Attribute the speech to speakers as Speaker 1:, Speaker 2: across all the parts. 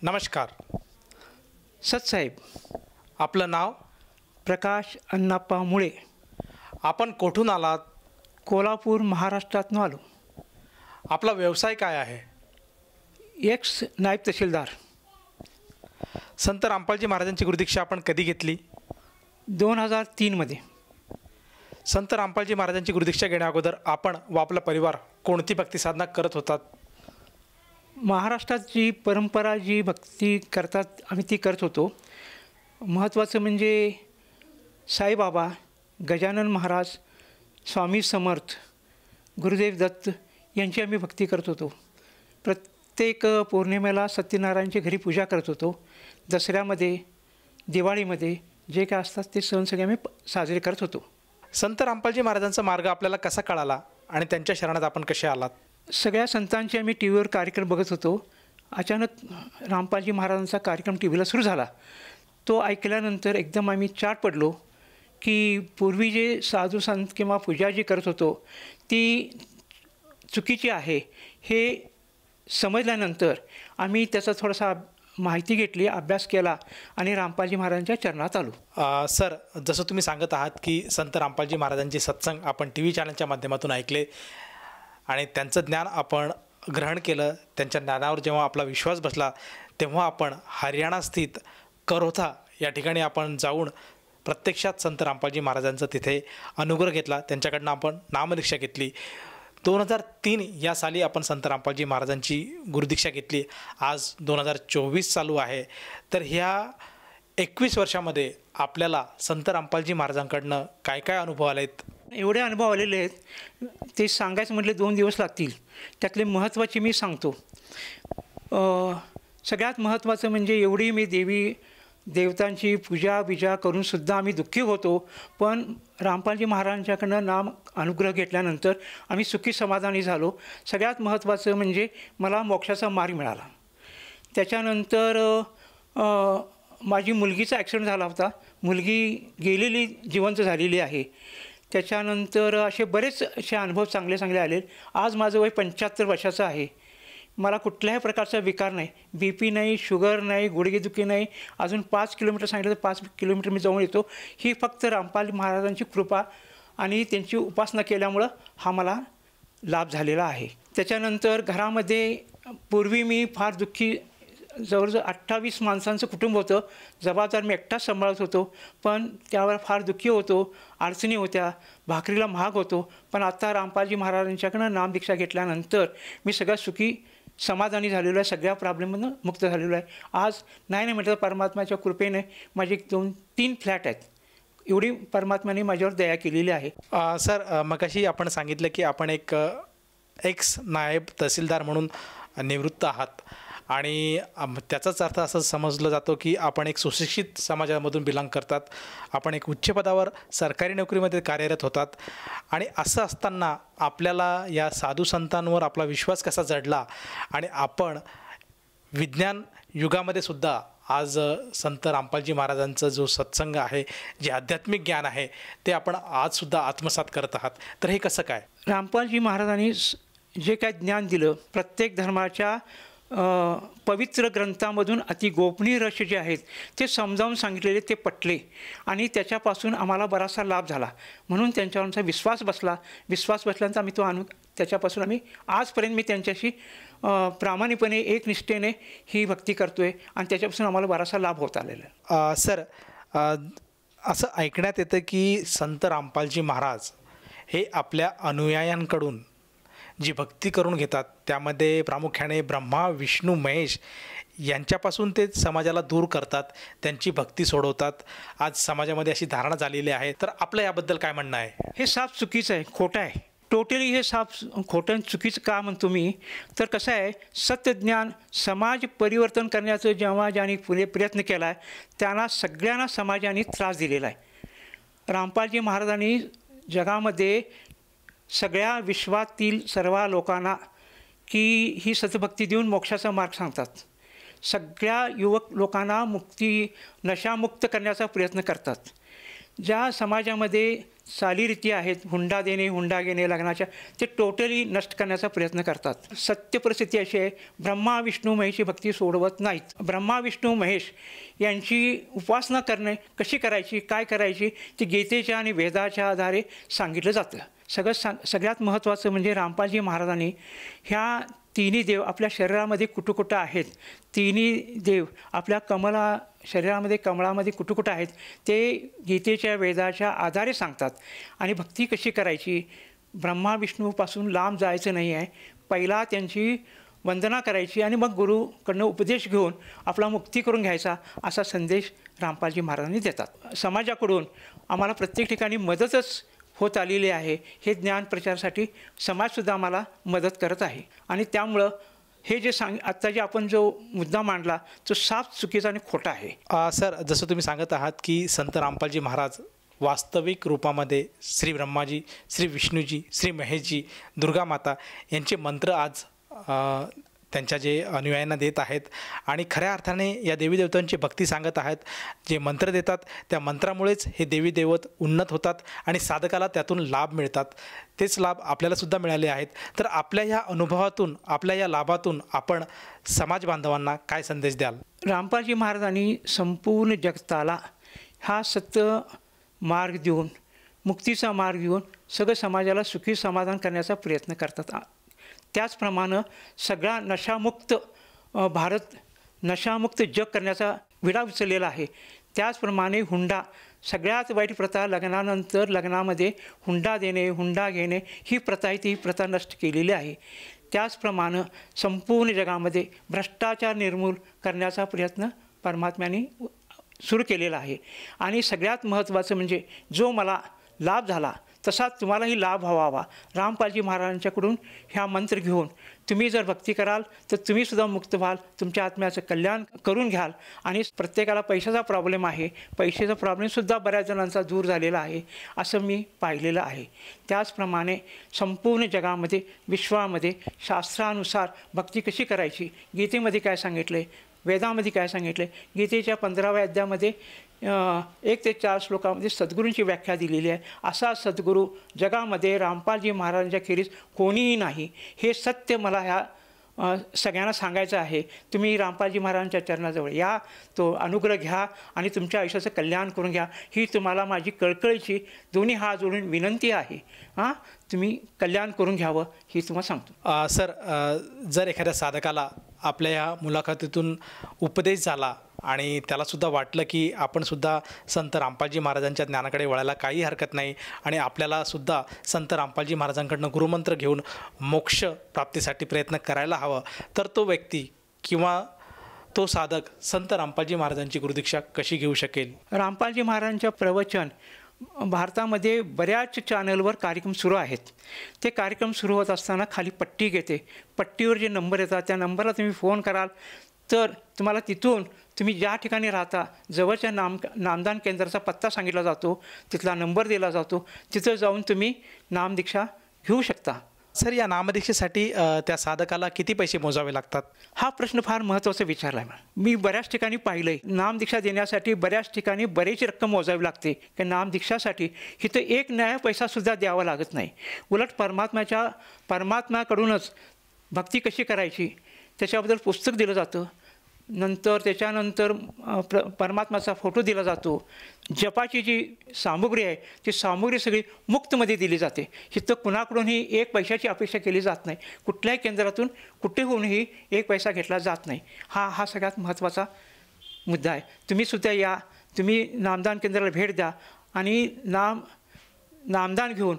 Speaker 1: नमस्कार.
Speaker 2: सतसाहेब.
Speaker 1: आपलं नाव?
Speaker 2: प्रकाश अण्णाप्पा मुळे.
Speaker 1: आपण कोठून आलात?
Speaker 2: कोल्हापूर, महाराष्ट्रातून आलो.
Speaker 1: आपला व्यवसाय काय आहे?
Speaker 2: एक्स नायब तहसीलदार.
Speaker 1: संत रामपालजी महाराजांची गुरुदीक्षा आपण कधी घेतली?
Speaker 2: 2003
Speaker 1: संत रामपालजी महाराजांची गुरुदीक्षा घेण्या अगोदर आपण व आपला परिवार कोणती भक्ती साधना करत होतात?
Speaker 2: महाराष्ट्रात जी परंपरा जी भक्ती करतात आम्ही ती करत होतो. महत्त्वाचं म्हणजे साईबाबा, गजानन महाराज, स्वामी समर्थ, गुरुदेव दत्त यांची आम्ही भक्ती करत होतो. प्रत्येक पौर्णिमेला सत्यनारायणच्या घरी पूजा करत होतो. दसऱ्यामध्ये, दिवाळीमध्ये जे काय असतात ते सण सगळे आम्ही साजरे करत होतो.
Speaker 1: संत रामपालजी महाराजांचा मार्ग आपल्याला कसा कळाला आणि त्यांच्या शरणात आपण कसे आलात?
Speaker 2: सगळ्या संतांचे आम्ही टी व्हीवर कार्यक्रम बघत होतो. अचानक रामपालजी महाराजांचा कार्यक्रम टी व्हीला सुरू झाला. तो ऐकल्यानंतर एकदम आम्ही चाट पडलो की पूर्वी जे साधू संत किंवा पूजा जी करत होतो ती चुकीची आहे हे समजल्यानंतर आम्ही त्याचा थोडासा माहिती घेतली, अभ्यास केला आणि रामपालजी महाराजांच्या चरणात आलो.
Speaker 1: सर, जसं तुम्ही सांगत आहात की संत रामपालजी महाराजांचे सत्संग आपण टी व्ही चॅनलच्या माध्यमातून ऐकले आणि त्यांचं ज्ञान आपण ग्रहण केलं. त्यांच्या ज्ञानावर जेव्हा आपला विश्वास बसला तेव्हा आपण हरियाणा स्थित करोथा या ठिकाणी आपण जाऊन प्रत्यक्षात संत रामपालजी महाराजांचा तिथे अनुग्रह घेतला. त्यांच्याकडनं आपण नामदीक्षा घेतली. 2003 या साली आपण संत रामपालजी महाराजांची गुरुदीक्षा घेतली. आज 2024 चालू आहे. तर ह्या 21 वर्षामध्ये आपल्याला संत रामपालजी महाराजांकडनं काय काय अनुभव आले आहेत?
Speaker 2: एवढे अनुभव आलेले आहेत ते सांगायचं म्हटले 2 दिवस लागतील. त्यातले महत्त्वाचे मी सांगतो. सगळ्यात महत्त्वाचं म्हणजे एवढी मी देवतांची पूजा करूनसुद्धा आम्ही दुःखी होतो. पण रामपालजी महाराजांच्याकडनं नाम अनुग्रह घेतल्यानंतर आम्ही सुखी समाधानी झालो. सगळ्यात महत्त्वाचं म्हणजे मला मोक्षाचा मार्ग मिळाला. त्याच्यानंतर माझी मुलगीचा ॲक्सिडेंट झाला होता. मुलगी गेलेली जिवंत झालेली आहे. त्याच्यानंतर असे बरेच असे अनुभव चांगले आले. आज माझं वय 75 वर्षाचं आहे. मला कुठल्याही प्रकारचा विकार नाही, बी पी नाही, शुगर नाही, गुडघेदुखी नाही. अजून 5 किलोमीटर सांगितलं तर 5 किलोमीटर मी जाऊन येतो. ही फक्त रामपाल महाराजांची कृपा आणि त्यांची उपासना केल्यामुळं हा मला लाभ झालेला आहे. त्याच्यानंतर घरामध्ये पूर्वी मी फार दुःखी, जवळजवळ 28 माणसांचं कुटुंब होतं. जबाबदार मी एकटाच सांभाळत होतो. पण त्यावर फार दुःखी होतो, अडचणी होत्या, भाकरीला महाग होतो. पण आता रामपालजी महाराजांच्याकडनं नामदीक्षा घेतल्यानंतर मी सगळ्यात सुखी समाधानी झालेलो आहे. सगळ्या प्रॉब्लेममधून मुक्त झालेलो आहे. आज नाही म्हटलं परमात्म्याच्या कृपेने माझे 2-3 फ्लॅट आहेत. एवढी परमात्म्याने माझ्यावर दया केलेली आहे.
Speaker 1: सर, मगाशी आपण सांगितलं की आपण एक एक्स नायब तहसीलदार म्हणून निवृत्त आहात आणि त्याचाच अर्थ असं समजलं जातो की आपण एक सुशिक्षित समाजामधून बिलॉंग करतात. आपण एक उच्च पदावर सरकारी नोकरीमध्ये कार्यरत होतात. आणि असं असताना आपल्याला या साधू संतांवर आपला विश्वास कसा जडला आणि आपण विज्ञान युगामध्ये सुद्धा आज संत रामपालजी महाराजांचा जो सत्संग आहे, जे आध्यात्मिक ज्ञान आहे ते आपण आजसुद्धा आत्मसात करत आहात. तर हे कसं काय?
Speaker 2: रामपालजी महाराजांनी जे काय ज्ञान दिलं, प्रत्येक धर्माच्या पवित्र ग्रंथामधून अति गोपनीय रहस्य जे आहेत ते समजावून सांगितलेले ते पटले आणि त्याच्यापासून आम्हाला बराचसा लाभ झाला. म्हणून त्यांच्यावर आमचा विश्वास बसल्यानंतर आम्ही त्याच्यापासून आम्ही आजपर्यंत मी त्यांच्याशी प्रामाणिकपणे एकनिष्ठेने ही भक्ती करतो आहे आणि त्याच्यापासून आम्हाला बराचसा लाभ होत आलेला आहे.
Speaker 1: सर, असं ऐकण्यात येतं की संत रामपालजी महाराज हे आपल्या अनुयायांकडून जी भक्ती करून घेतात त्यामध्ये प्रामुख्याने ब्रह्मा, विष्णू, महेश यांच्यापासून ते समाजाला दूर करतात, त्यांची भक्ती सोडवतात. आज समाजामध्ये अशी धारणा झालेली आहे. तर आपलं याबद्दल काय म्हणणं आहे?
Speaker 2: हे साफ चुकीचं आहे, खोटं आहे. टोटली हे साफ खोटं चुकीचं का म्हणतो मी, तर कसं आहे, सत्यज्ञान समाज परिवर्तन करण्याचं जेव्हा ज्यांनी प्रयत्न केला आहे त्यांना सगळ्यांना समाजाने त्रास दिलेला आहे. रामपालजी महाराजांनी जगामध्ये सगळ्या विश्वातील सर्व लोकांना की ही सतभक्ती देऊन मोक्षाचा मार्ग सांगतात. सगळ्या युवक लोकांना नशामुक्त करण्याचा प्रयत्न करतात. ज्या समाजामध्ये चालीरीती आहेत, हुंडा देणे, हुंडा घेणे लग्नाच्या, ते टोटली नष्ट करण्याचा प्रयत्न करतात. सत्य परिस्थिती अशी आहे, ब्रह्मा विष्णू महेशची भक्ती सोडवत नाहीत. ब्रह्मा विष्णू महेश यांची उपासना करणे कशी करायची, काय करायची, ती गीतेच्या आणि वेदाच्या आधारे सांगितलं जातं. सगळ्यात महत्त्वाचं म्हणजे रामपालजी महाराजांनी ह्या तिन्ही देव आपल्या शरीरामध्ये कुठं आहेत, तिन्ही देव आपल्या शरीरामध्ये कमळामध्ये कुठं आहेत, ते गीतेच्या वेदाच्या आधारे सांगतात. आणि भक्ती कशी करायची, ब्रह्मा विष्णूपासून लांब जायचं नाही आहे. पहिला त्यांची वंदना करायची आणि मग गुरुकडनं उपदेश घेऊन आपला मुक्ती करून घ्यायचा, असा संदेश रामपालजी महाराजांनी देतात. समाजाकडून आम्हाला प्रत्येक ठिकाणी मदतच होत आलेली आहे. हे ज्ञान प्रचारासाठी समाजसुद्धा आम्हाला मदत करत आहे. आणि त्यामुळं हे जे आत्ता जे आपण जो मुद्दा मांडला तो साफ चुकीचा आणि खोटा आहे.
Speaker 1: सर, जसं तुम्ही सांगत आहात की संत रामपालजी महाराज वास्तविक रूपामध्ये श्री ब्रह्माजी, श्री विष्णूजी, श्री महेशजी, दुर्गा माता यांचे मंत्र आज त्यांच्या जे अनुयायांना देत आहेत आणि खऱ्या अर्थाने या देवी देवतांची भक्ती सांगत आहेत. जे मंत्र देतात त्या मंत्रामुळेच हे देवी देवत उन्नत होतात आणि साधकाला त्यातून लाभ मिळतात. तेच लाभ आपल्यालासुद्धा मिळाले आहेत. तर आपल्या या अनुभवातून, आपल्या या लाभातून आपण समाज बांधवांना काय संदेश द्याल?
Speaker 2: रामपालजी महाराजांनी संपूर्ण जगताला हा सत्य मार्ग देऊन, मुक्तीचा मार्ग देऊन सगळं समाजाला सुखी समाधान करण्याचा प्रयत्न करतात. त्याचप्रमाणे सगळा नशामुक्त भारत, नशामुक्त जग करण्याचा विडा उचललेला आहे. त्याचप्रमाणे हुंडा, सगळ्यात वाईट प्रथा, लग्नानंतर लग्नामध्ये हुंडा देणे, हुंडा घेणे ही प्रथा आहे, ती प्रथा नष्ट केलेली आहे. त्याचप्रमाणे संपूर्ण जगामध्ये भ्रष्टाचार निर्मूल करण्याचा प्रयत्न परमात्म्याने सुरू केलेला आहे. आणि सगळ्यात महत्त्वाचं म्हणजे जो मला लाभ झाला तसा तुम्हालाही लाभ व्हावा. रामपालजी महाराजांच्याकडून ह्या मंत्र घेऊन तुम्ही जर भक्ती कराल तर तुम्हीसुद्धा मुक्त व्हाल, तुमच्या आत्म्याचं कल्याण करून घ्याल. आणि प्रत्येकाला पैशाचा प्रॉब्लेम आहे, पैशाचा प्रॉब्लेमसुद्धा बऱ्याच जणांचा दूर झालेला आहे असं मी पाहिलेलं आहे. त्याचप्रमाणे संपूर्ण जगामध्ये, विश्वामध्ये शास्त्रानुसार भक्ती कशी करायची, गीतेमध्ये काय सांगितलं आहे, वेदामध्ये काय सांगितलं आहे. गीतेच्या 15व्या अध्यायामध्ये 1 ते 4 श्लोकामध्ये सद्गुरूंची व्याख्या दिलेली आहे. असा सद्गुरू जगामध्ये रामपालजी महाराजांच्या खेरीज कोणीही नाही. हे सत्य मला ह्या सगळ्यांना सांगायचं आहे. तुम्ही रामपालजी महाराजांच्या चरणाजवळ या, तो अनुग्रह घ्या आणि तुमच्या आयुष्याचं कल्याण करून घ्या. ही तुम्हाला माझी कळकळीची दोन्ही हात जोडून विनंती आहे. तुम्ही कल्याण करून घ्यावं ही तुम्हाला सांगतो.
Speaker 1: सर, जर एखाद्या साधकाला आपल्या या मुलाखतीतून उपदेश झाला आणि त्यालासुद्धा वाटलं की आपणसुद्धा संत रामपालजी महाराजांच्या ज्ञानाकडे वळायला काही हरकत नाही आणि आपल्यालासुद्धा संत रामपालजी महाराजांकडनं गुरुमंत्र घेऊन मोक्ष प्राप्तीसाठी प्रयत्न करायला हवं, तर तो व्यक्ती किंवा तो साधक संत रामपालजी महाराजांची गुरुदीक्षा कशी घेऊ शकेल?
Speaker 2: रामपालजी महाराजांच्या प्रवचन भारतामध्ये बऱ्याच चॅनलवर कार्यक्रम सुरू आहेत. ते कार्यक्रम सुरू होत असताना खाली पट्टी घेते. पट्टीवर जे नंबर येतात त्या नंबरला तुम्ही फोन कराल तर तुम्हाला तिथून तुम्ही ज्या ठिकाणी राहता जवळच्या नामदान केंद्राचा पत्ता सांगितला जातो, तिथला नंबर दिला जातो, तिथं जाऊन तुम्ही नामदीक्षा घेऊ शकता.
Speaker 1: सर, या नामदीक्षेसाठी त्या साधकाला किती पैसे मोजावे लागतात?
Speaker 2: हा प्रश्न फार महत्त्वाचा विचारला आहे. मी बऱ्याच ठिकाणी पाहिलं आहे, नामदीक्षा देण्यासाठी बऱ्याच ठिकाणी बरीच रक्कम मोजावी लागते. की नामदीक्षासाठी इथं एक नया पैसासुद्धा द्यावा लागत नाही. उलट परमात्म्याकडूनच भक्ती कशी करायची त्याच्याबद्दल पुस्तक दिलं जातं. त्याच्यानंतर परमात्म्याचा फोटो दिला जातो. जपाची जी सामुग्री आहे ती सामुग्री सगळी मुक्तमध्ये दिली जाते. इथं कुणाकडूनही एक पैशाची अपेक्षा केली जात नाही. कुठल्याही केंद्रातून कुठेहूनही एक पैसा घेतला जात नाही. हा सगळ्यात महत्त्वाचा मुद्दा आहे. तुम्हीसुद्धा या, तुम्ही नामदान केंद्राला भेट द्या आणि नामदान घेऊन,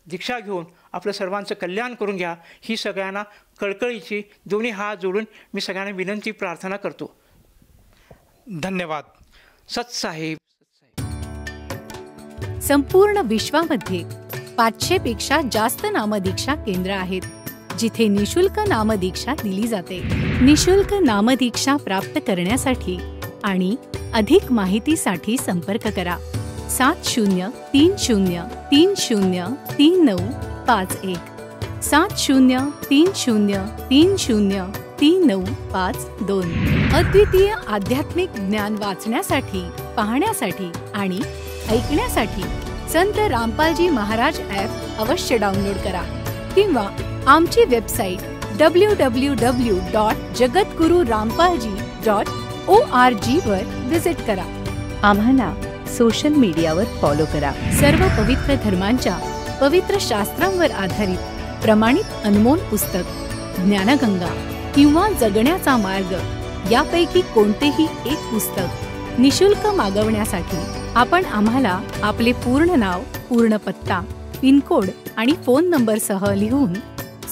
Speaker 2: दीक्षा घेऊन आपलं सर्वांचं कल्याण करून घ्या. ही सगळ्यांना कळकळीची दोन्ही हात जोडून मी सगळ्यांना विनंती, प्रार्थना करतो.
Speaker 1: धन्यवाद.
Speaker 2: सत्साहेब.
Speaker 3: संपूर्ण विश्वामध्ये 500 पेक्षा जास्त नामदीक्षा केंद्र आहेत जिथे निशुल्क नामदीक्षा दिली जाते. निशुल्क नामदीक्षा प्राप्त करण्यासाठी आणि अधिक माहितीसाठी संपर्क करा 7030303951 7030303952. अद्वितीय आध्यात्मिक ज्ञान वाचण्यासाठी, पाहण्यासाठी आणि ऐकण्यासाठी संत रामपालजी महाराज ॲप अवश्य डाउनलोड करा किंवा आमची वेबसाईट www.jagatgururampalji.org वर विजिट करा.
Speaker 4: आम्हाला सोशल मीडियावर फॉलो करा.
Speaker 3: सर्व पवित्र धर्मांच्या पवित्र शास्त्रांवर आधारित प्रमाणित अनमोल पुस्तक ज्ञानगंगा किंवा जगण्याचा मार्ग यापैकी कोणतेही एक पुस्तक निशुल्क मागवण्यासाठी आपण आम्हाला आपले पूर्ण नाव, पूर्ण पत्ता, पिनकोड आणि फोन नंबरसह लिहून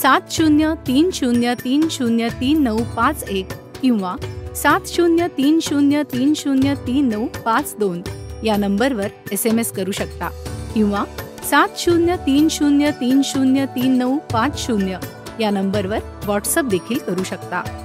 Speaker 3: 7030303951 किंवा 7030303952 या नंबरवर SMS करू शकता किंवा 7030303950 या नंबरवर व्हॉट्सअप देखील करू शकता.